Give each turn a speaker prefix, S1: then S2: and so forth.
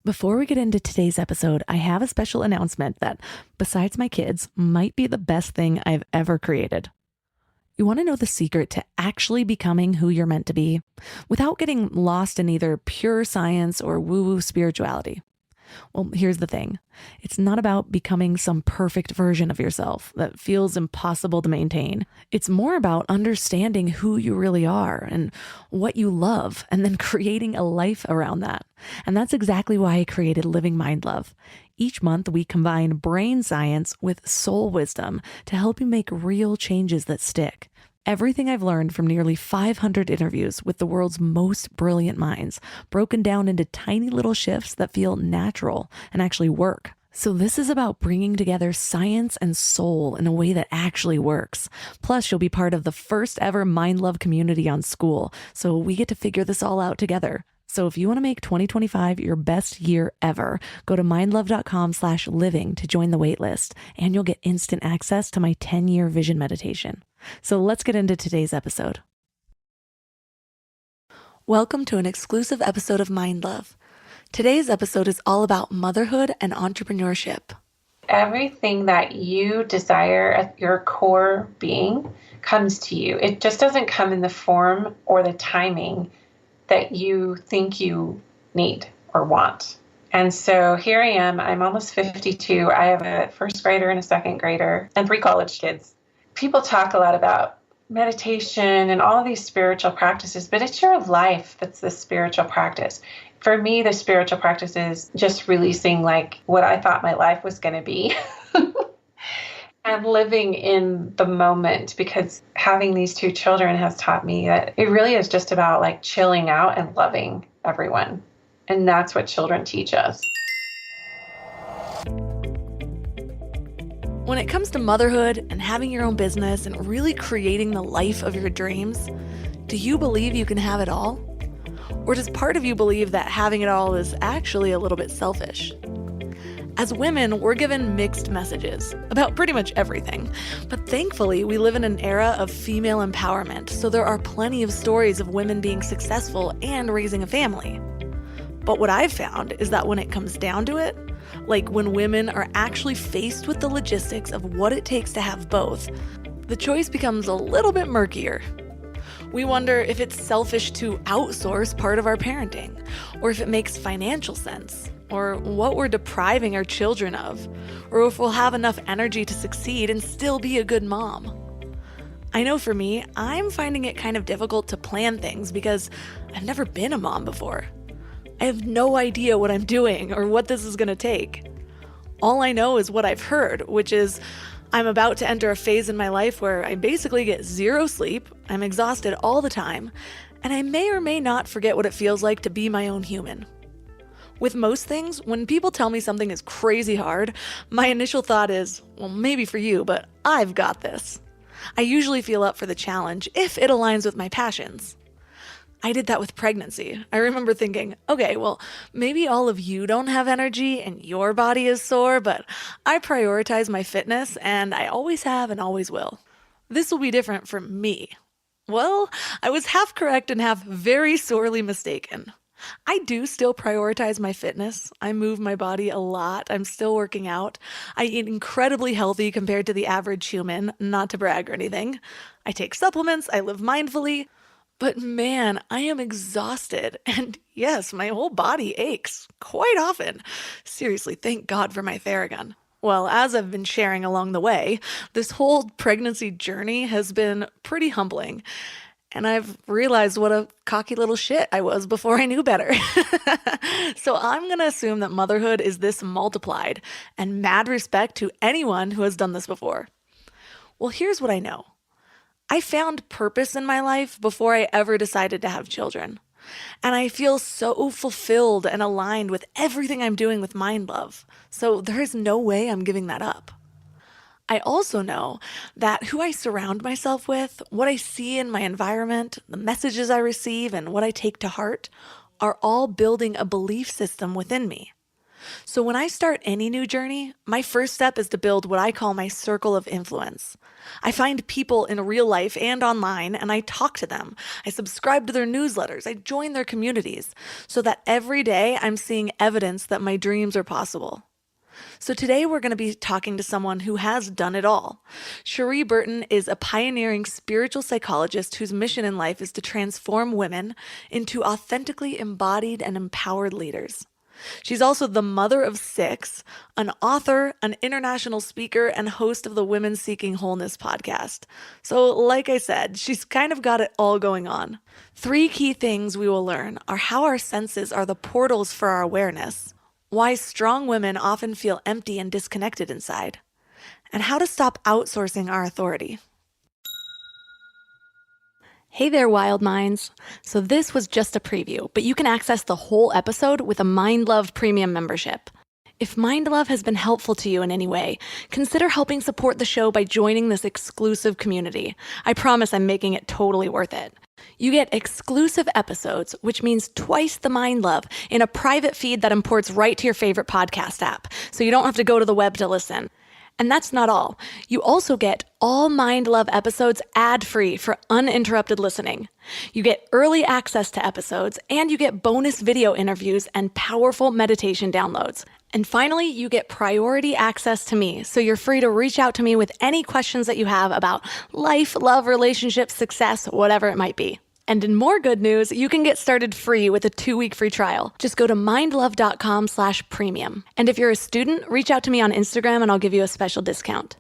S1: Before we get into today's episode, I have a special announcement that, besides my kids, might be the best thing I've ever created. You want to know the secret to actually becoming who you're meant to be without getting lost in either pure science or woo-woo spirituality? Well, here's the thing. It's not about becoming some perfect version of yourself that feels impossible to maintain. It's more about understanding who you really are and what you love, and then creating a life around that. And that's exactly why I created Living Mind Love. Each month, we combine brain science with soul wisdom to help you make real changes that stick. Everything I've learned from nearly 500 interviews with the world's most brilliant minds, broken down into tiny little shifts that feel natural and actually work. So this is about bringing together science and soul in a way that actually works. Plus, you'll be part of the first ever Mind Love community on School, so we get to figure this all out together. So if you want to make 2025 your best year ever, go to mindlove.com/living to join the waitlist, and you'll get instant access to my 10-year vision meditation. So let's get into today's episode. Welcome to an exclusive episode of Mind Love. Today's episode is all about motherhood and entrepreneurship.
S2: Everything that you desire at your core being comes to you. It just doesn't come in the form or the timing that you think you need or want. And so here I am. I'm almost 52. I have a first grader and a second grader and 3 college kids. People talk a lot about meditation and all of these spiritual practices, but it's your life that's the spiritual practice. For me, the spiritual practice is just releasing like what I thought my life was going to be and living in the moment, because having these 2 children has taught me that it really is just about like chilling out and loving everyone. And that's what children teach us.
S1: When it comes to motherhood and having your own business and really creating the life of your dreams, do you believe you can have it all? Or does part of you believe that having it all is actually a little bit selfish? As women, we're given mixed messages about pretty much everything. But thankfully, we live in an era of female empowerment, so there are plenty of stories of women being successful and raising a family. But what I've found is that when it comes down to it, like when women are actually faced with the logistics of what it takes to have both, the choice becomes a little bit murkier. We wonder if it's selfish to outsource part of our parenting, or if it makes financial sense, or what we're depriving our children of, or if we'll have enough energy to succeed and still be a good mom. I know for me, I'm finding it kind of difficult to plan things because I've never been a mom before. I have no idea what I'm doing or what this is going to take. All I know is what I've heard, which is I'm about to enter a phase in my life where I basically get 0 sleep, I'm exhausted all the time, and I may or may not forget what it feels like to be my own human. With most things, when people tell me something is crazy hard, my initial thought is, well, maybe for you, but I've got this. I usually feel up for the challenge if it aligns with my passions. I did that with pregnancy. I remember thinking, okay, well, maybe all of you don't have energy and your body is sore, but I prioritize my fitness and I always have and always will. This will be different for me. Well, I was half correct and half very sorely mistaken. I do still prioritize my fitness. I move my body a lot. I'm still working out. I eat incredibly healthy compared to the average human, not to brag or anything. I take supplements. I live mindfully. But man, I am exhausted. And yes, my whole body aches quite often. Seriously, thank God for my Theragun. Well, as I've been sharing along the way, this whole pregnancy journey has been pretty humbling. And I've realized what a cocky little shit I was before I knew better. So I'm going to assume that motherhood is this multiplied, and mad respect to anyone who has done this before. Well, here's what I know. I found purpose in my life before I ever decided to have children. And I feel so fulfilled and aligned with everything I'm doing with Mind Love. So there is no way I'm giving that up. I also know that who I surround myself with, what I see in my environment, the messages I receive, and what I take to heart are all building a belief system within me. So when I start any new journey, my first step is to build what I call my circle of influence. I find people in real life and online, and I talk to them. I subscribe to their newsletters. I join their communities so that every day I'm seeing evidence that my dreams are possible. So today we're going to be talking to someone who has done it all. Cherie Burton is a pioneering spiritual psychologist whose mission in life is to transform women into authentically embodied and empowered leaders. She's also the mother of 6, an author, an international speaker, and host of the Women Seeking Wholeness podcast. So, like I said, she's kind of got it all going on. 3 key things we will learn are how our senses are the portals for our awareness, why strong women often feel empty and disconnected inside, and how to stop outsourcing our authority. Hey there, wild minds. So this was just a preview, but you can access the whole episode with a Mind Love Premium membership. If Mind Love has been helpful to you in any way, consider helping support the show by joining this exclusive community. I promise I'm making it totally worth it. You get exclusive episodes, which means twice the Mind Love, in a private feed that imports right to your favorite podcast app, so you don't have to go to the web to listen. And that's not all. You also get all Mind Love episodes ad-free for uninterrupted listening. You get early access to episodes, and you get bonus video interviews and powerful meditation downloads. And finally, you get priority access to me, so you're free to reach out to me with any questions that you have about life, love, relationships, success, whatever it might be. And in more good news, you can get started free with a 2-week free trial. Just go to mindlove.com/premium. And if you're a student, reach out to me on Instagram and I'll give you a special discount.